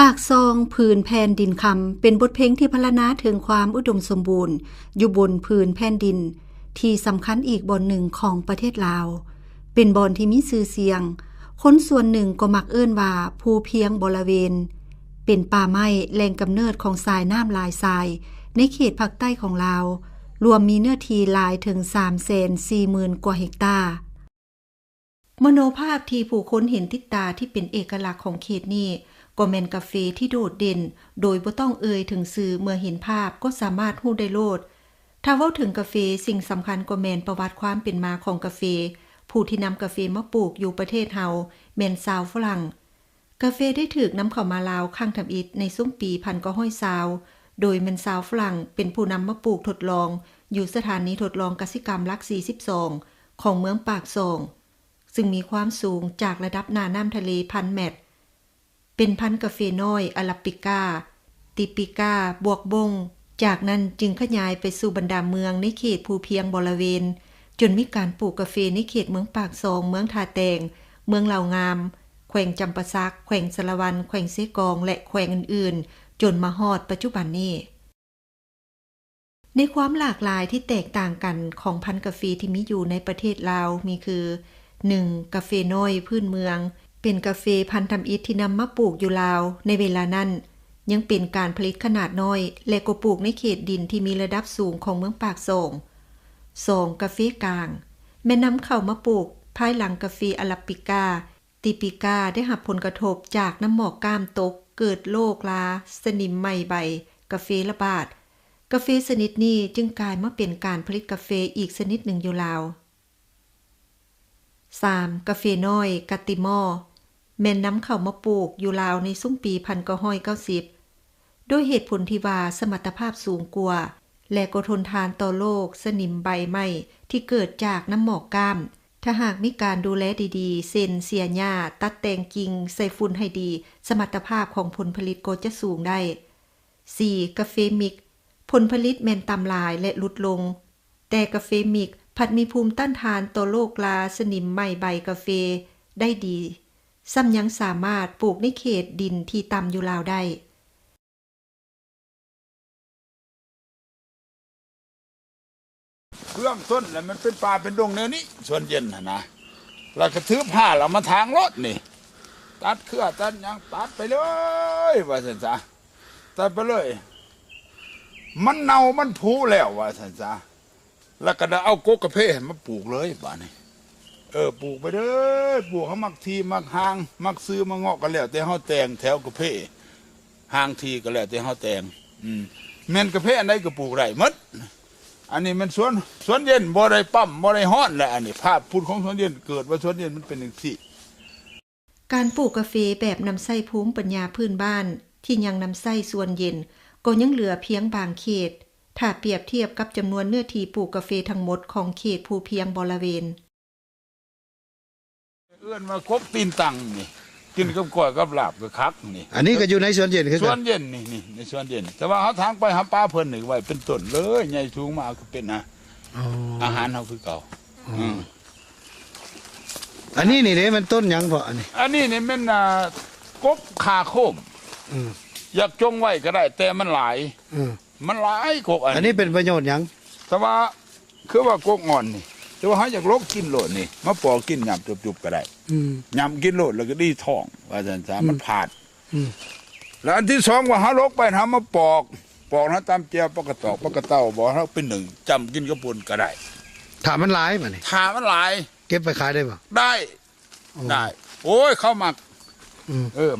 ปากซองผืนแผ่นดินคำเป็นบทเพลงที่พรรณนาถึงความอุดมสมบูรณ์อยู่บนผืนแผ่นดินที่สำคัญอีกบอนหนึ่งของประเทศลาวเป็นบอนที่มีชื่อเสียงคนส่วนหนึ่งก็มักเอิ้นว่าภูเพียงบริเวณเป็นป่าไม้แหล่งกำเนิดของทรายน้ำลายทรายในเขตภาคใต้ของลาวรวมมีเนื้อที่หลายถึง 340,000 กว่าเฮกตาร์มโนภาพที่ผู้คนเห็นติดตาที่เป็นเอกลักษณ์ของเขตนี้ก็แม่นกาแฟที่โดดเด่นโดยบ่ต้องเอ่ยถึงชื่อเมื่อเห็นภาพก็สามารถรู้ได้โลดถ้าเว้าถึงกาแฟสิ่งสำคัญก็แม่นประวัติความเป็นมาของกาแฟผู้ที่นำกาแฟมาปลูกอยู่ประเทศเฮาแม่นชาวฝรั่งกาแฟได้ถูกนำเข้ามาลาวครั้งทำอิฐในช่วงปี1920โดยแม่นชาวฝรั่งเป็นผู้นำมาปลูกทดลองอยู่สถานีทดลองกสิกรรมหลัก42ของเมืองปากซองซึ่งมีความสูงจากระดับหน้าน้ำทะเล 1,000 เมตรเป็นพันธุ์กาแฟน้อยอาราบิก้าติปิก้าบวกบงจากนั้นจึงขยายไปสู่บรรดาเมืองในเขตภูเพียงบริเวณจนมีการปลูกกาแฟในเขตเมืองปากซองเมืองทาแตงเมืองเหล่างามแขวงจำปาสักแขวงสะละวันแขวงเสกองและแขวงอื่นๆจนมาฮอดปัจจุบันนี้ในความหลากหลายที่แตกต่างกันของพันธุ์กาแฟที่มีอยู่ในประเทศลาวมีคือ 1. กาแฟน้อยพื้นเมืองเป็นกาแฟพันธุ์ทำอิฐที่นำมาปลูกอยู่ลาวในเวลานั้นยังเป็นการผลิตขนาดน้อยและก็ปลูกในเขตดินที่มีระดับสูงของเมืองปากซอง 2. กาแฟกลางแม่นำเข้ามาปลูกภายหลังกาแฟอาราบิก้าติปิก้าได้รับผลกระทบจากน้ำหมอกก้ามตกเกิดโรคราสนิมไหม้ใบกาแฟระบาดกาแฟชนิดนี้จึงกลายมาเป็นการผลิตกาแฟอีกชนิดหนึ่งอยู่ลาว 3. กาแฟน้อยกาติมอแม่นนำเข้ามาปลูกอยู่ลาวในซุ้มปี1990โดยเหตุผลที่ว่าสมรรถภาพสูงกว่าและก็ทนทานต่อโรคสนิมใบไหม้ที่เกิดจากน้ำหมอกก้ามถ้าหากมีการดูแลดีๆเส้นเสียหญ้าตัดแต่งกิ่งใส่ฝุ่นให้ดีสมรรถภาพของผลผลิตก็จะสูงได้ 4. กาแฟมิกผลผลิตแม่นต่ำหลายและลดลงแต่กาแฟมิกผัดมีภูมิต้านทานต่อโรคราสนิมไหม้ใบกาแฟได้ดีซ้ำยังสามารถปลูกในเขตดินที่ต่ำอยู่ลาวได้เครื่องต้นแล้วมันเป็นป่าเป็นดงแนวนี้ส่วนเย็นนะแล้วก็ถือผ้าเรามาทางรถนี่ตัดเครือตัดยังตัดไปเลยว่าสันจ้าตัดไปเลยมันเน่ามันผุแล้วว่าสันจ้าแล้วก็ได้เอาโกกกระเพาะมาปลูกเลยบ้านนี้ปลูกไปเลยปลูกเขามักทีมักหางมักซื้อมาเงาะกันแล้วแต่เขาแต่งแถวกระเพาะหางทีก็แล้วแต่เขาแต่งแม่นกระเพาะอันใดก็ปลูกได้หมดอันนี้มันสวนเย็นบ่ได้ปั๊มบ่ได้ฮ้อนแหละอันนี้ภาพพูดของสวนเย็นเกิดว่าสวนเย็นมันเป็นจังซี่การปลูกกาแฟแบบนำไส้ภูมิปัญญาพื้นบ้านที่ยังนำไส้ส่วนเย็นก็ยังเหลือเพียงบางเขตถ้าเปรียบเทียบกับจำนวนเนื้อที่ปลูกกาแฟทั้งหมดของเขตภูเพียงบริเวณเอื้อนมาครบตีนตังนี่กินกับก้อยกับลาบกับคักนี่อันนี้ก็อยู่ในสวนเย็นคือสวนเย็นนี่ในสวนเย็นแต่ว่าเฮาทางไปหาปลาเพิ่นนี่ไว้เป็นต้นเลยใหญ่สูงมากก็เป็นอาหารเฮาคือเก่าอันนี้นี่เด้มันต้นหยังบ่อันนี้นี่มันกบขาโคมอยากจงไว้ก็ได้แต่มันหลายมันหลายกบอันนี้เป็นประโยชน์หยังแต่ว่าคือว่ากบงอนนี่แต่ว่าเฮาอยากลกกินโลดนี่มาปอกกินยำจุบๆก็ได้ยำกินโลดแล้วก็ดีท้องว่าซั่นซะมันผาดแล้วอันที่2ว่าเฮาลกไปหามาปอกนะตามเจียวปกตอกปกเต้าบ่เฮาเป็นหนึ่งจำกินกับปุ่นก็ได้ถ้ามันหลายบัดนี้ถ้ามันหลายเก็บไปขายได้บ่ได้โอ้ยเข้ามัก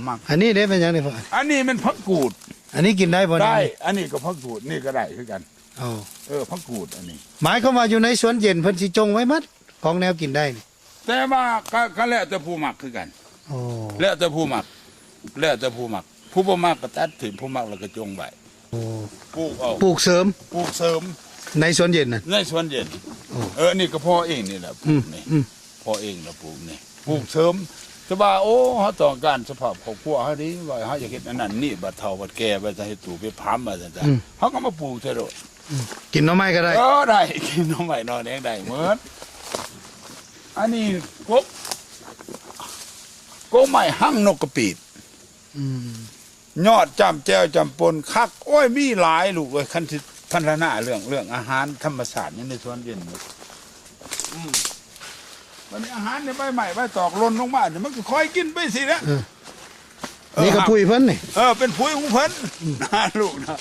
มักอันนี้เด้เป็นหยังนี่พ่ออันนี้มันผักกูดอันนี้กินได้บ่ได้อันนี้ก็ผักกูดนี่ก็ได้คือกันผักกูดอันนี้หมายเข้ามาอยู่ในสวนเย็นเพิ่นสิจงไว้หมดของแนวกินได้นี่แต่ว่าก็แล้วแต่ผู้มักคือกันแล้วแต่ผู้มักผู้บ่มักก็ตัดถิ่นผู้มักแล้วก็จงไว้ปลูกเสริมในสวนเย็นน่ะในสวนเย็นนี่ก็พ่อเองนี่แหละปลูกนี่พ่อเองแล้วปลูกนี่ปลูกเสริมแต่ว่าเฮาต้องการสภาพครอบครัวเฮาดีว่าเฮาอยากเฮ็ดอันนั้นนี่บัดเฒ่าบัดแก่บัดจะเฮ็ดตู่ไปพร้ำว่าซั่นจ้ะเฮาก็มาปลูกซะโดดกินหน่อไม้ก็ได้ได้กินหน่อไม้หน่อแดงได้หมดอันนี้กบไม้หั่งนกกระปีด ยอดจำแจ้วจำปนคักโอ้ยมีหลายลูกเอ้ยคันสิพัฒนาเรื่องอาหารธรรมชาตินี่ในสวนเย็นวันนี้อาหารในใบใหม่ใบตอกหล่นลงมาเนี่ยมันก็คอยกินไปสินะนี่ก็ปุ๋ยเพิ่นนี่ เป็นปุ๋ยของเพิ่นนะลูกนะ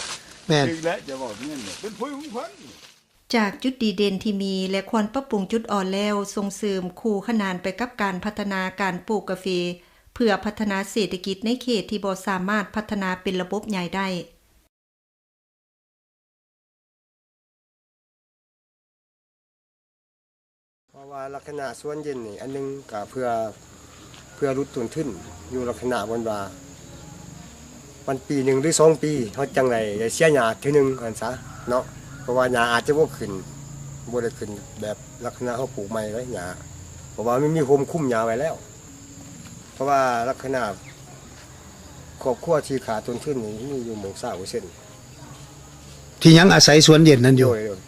แม่น อีกแล้วจะบอกนี่เนี่ยเป็นปุ๋ยของเพิ่น จากจุดดีเด่นที่มีและควรปรับปรุงจุดอ่อนแล้วส่งเสริมคู่ขนานไปกับการพัฒนาการปลูกกาแฟเพื่อพัฒนาเศรษฐกิจในเขตที่บ่สามารถพัฒนาเป็นระบบใหญ่ได้เพราะว่าลักษณะสวนเย็นนี่อันนึงก็เพื่อลดต้นทุนอยู่ลักษณะบนว่ามันปี1หรือ2ปีเฮาจังได๋ได้เสียหญ้าทีนึงอันซะเนาะเพราะว่าหญ้าอาจจะบ่ขึ้นบ่ได้ขึ้นแบบลักษณะเฮาปลูกใหม่ไว้หญ้าเพราะว่ามันมีโฮมคุ้มหญ้าไว้แล้วเพราะว่าลักษณะครอบครัวที่ขาดต้นทุนนี่มีอยู่หมู่20% ที่ยังอาศัยสวนเย็นนั่นอยู่ โดย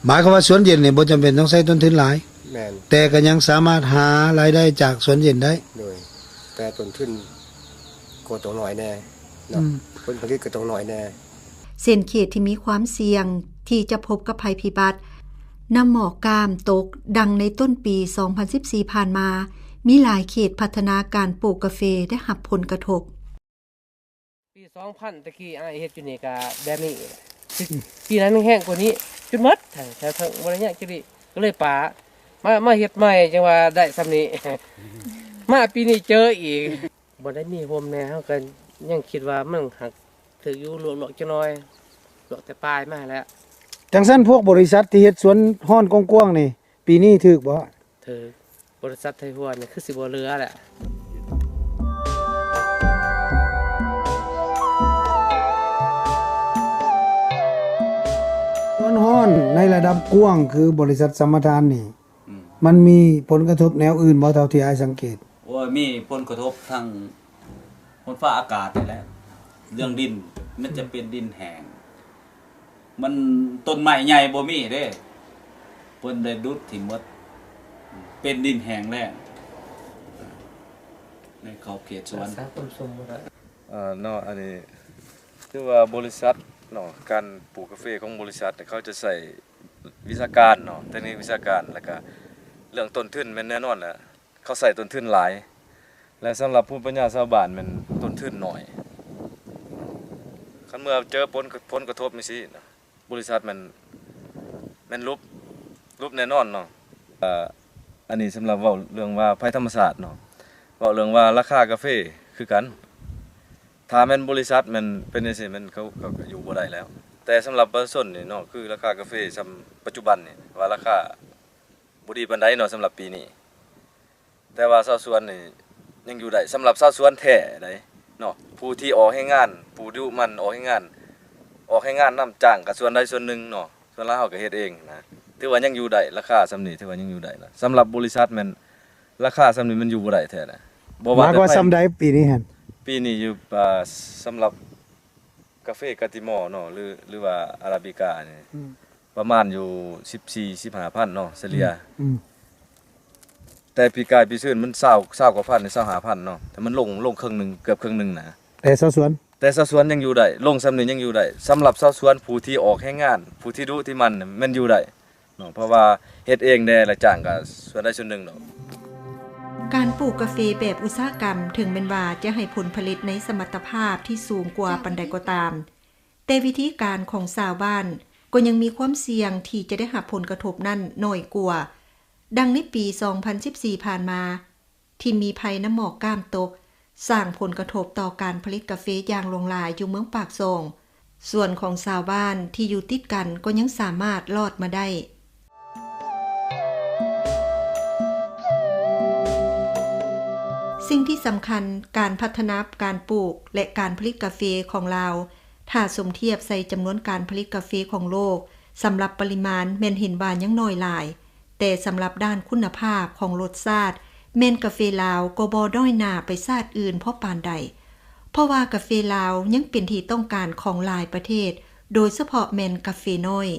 หมายความว่าสวนเย็นนี่บ่จำเป็นต้องใช้ต้นทุนหลาย แม่น แต่ก็ยังสามารถหารายได้จากสวนเย็นได้ โดยแต่ต้นทุนก็ต้องน้อยแน่เนาะผลผลิตก็ต้องน้อยแน่ เส้นเขตที่มีความเสี่ยงที่จะพบกับภัยพิบัติน้ำหมอกกามตกดังในต้นปี 2014 ผ่านมามีหลายเขตพัฒนาการปลูกกาแฟได้รับผลกระทบปี 2000 ตะกี้อ้ายเฮ็ดอยู่นี่ก็แบบนี้ปีนั้นแห้งกว่านี้จุดหมดแถวทั้งบ่ได้ยากจิก็เลยป่ามาเฮ็ดใหม่จังว่าได้ซำนี้ มาปีนี้เจออีกบ่ได้มีโฮมแน่เฮาก็ยังคิดว่ามันหักถึกอยู่หลวกๆจักหน่อยหลวกแต่ปลายมาแล้ว จังซั่นพวกบริษัทที่เฮ็ดสวนฮ้อนกว้างๆนี่ปีนี้ถูกบ่ ถึกบริษัทไทยฮัวนี่คือสิบ่เหลือแหละ สวนฮ้อนในระดับกว้างคือบริษัทสัมปทานนี่มันมีผลกระทบแนวอื่นบ่เท่าที่อ้ายสังเกต โอ้ยมีผลกระทบทางฝนฟ้าอากาศนี่แหละเรื่องดินมันจะเป็นดินแห้งมันต้นไม้ใหญ่บ่มีเด้เพิ่นได้ดุดถิ่มหมดเป็นดินแห้งแล้วในขอบเขตสวน สร้างต้นสมบ่ได้ เนาะอันนี้คือว่าบริษัทเนาะการปลูกกาแฟของบริษัทเขาจะใส่วิชาการเนาะเทคนิควิชาการแล้วก็เรื่องต้นทุนแม่นแน่นอนแหละเขาใส่ต้นทุนหลายและสำหรับผู้ปัญญาชาวบ้านมันต้นทุนน้อยคันเมื่อเจอผลกระทบจังซี่นะบริษัทมันรูปแน่นอนเนาะอันนี้สำหรับเว้าเรื่องว่าภัยธรรมชาติเนาะเว้าเรื่องว่าราคากาแฟคือกันถ้าแม่นบริษัทมันเป็นจังซี่มันเขาก็อยู่บ่ได้แล้ว แต่สำหรับประชาชนนี่เนาะคือราคากาแฟสำปัจจุบันนี่ว่าราคาบ่ดีปานใดเนาะสำหรับปีนี้แต่ว่าชาวสวนนี่ยังอยู่ได้สำหรับชาวสวนแท้ได้เนาะผู้ที่ออกให้งานผู้ดูมันออกให้งานนำจ้างก็ส่วนใดส่วนหนึ่งเนาะส่วนลางเฮาก็เฮ็ดเองนะถือว่ายังอยู่ได้ราคาส่ำนี้ถือว่ายังอยู่ได้นะสำหรับบริษัทมันราคาส่ำนี้มันอยู่บ่ได้แท้นะบ่ หมายความว่าส่ำใดปีนี้หั่น ปีนี้อยู่สำหรับกาแฟกาติมอเนาะหรือว่าอาราบิก้านี่ประมาณอยู่ 14-15,000 เนาะเฉลี่ยแต่ปีกายปีซื่นมัน20กว่าพันนี่25,000 เนาะแต่มันลงครึ่งนึงเกือบครึ่งนึงนะ แต่ชาวสวน แต่ชาวสวนยังอยู่ได้ลงซำนี้ยังอยู่ได้สำหรับชาวสวนผู้ที่ออกให้งานผู้ที่ดุที่มันน่ะมันอยู่ได้เนาะเพราะว่าเฮ็ดเองแน่ละจ้างก็ส่วนใดส่วนหนึ่งเนาะ การปลูกกาแฟแบบอุตสาหกรรมถึงแม้นว่าจะให้ผลผลิตในสมรรถภาพที่สูงกว่าปานใดก็ตามแต่วิธีการของชาวบ้านก็ยังมีความเสี่ยงที่จะได้รับผลกระทบนั้นน้อยกว่าดังในปี 2014 ผ่านมาที่มีภัยน้ำหมอกก้ามตกสร้างผลกระทบต่อการผลิตกาแฟอย่างลงหลายอยู่เมืองปากซองส่วนของชาวบ้านที่อยู่ติดกันก็ยังสามารถรอดมาได้สิ่งที่สำคัญการพัฒนาการปลูกและการผลิตกาแฟของลาวถ้าสมเทียบใส่จำนวนการผลิตกาแฟของโลกสำหรับปริมาณแม่นเห็นว่ายังน้อยหลายแต่สำหรับด้านคุณภาพของรสชาติแม่นกาแฟลาวก็บ่ด้อยหน้าไปชาติอื่นเพราะปานใดเพราะว่ากาแฟลาวยังเป็นที่ต้องการของหลายประเทศโดยเฉพาะแม่นกาแฟน้อย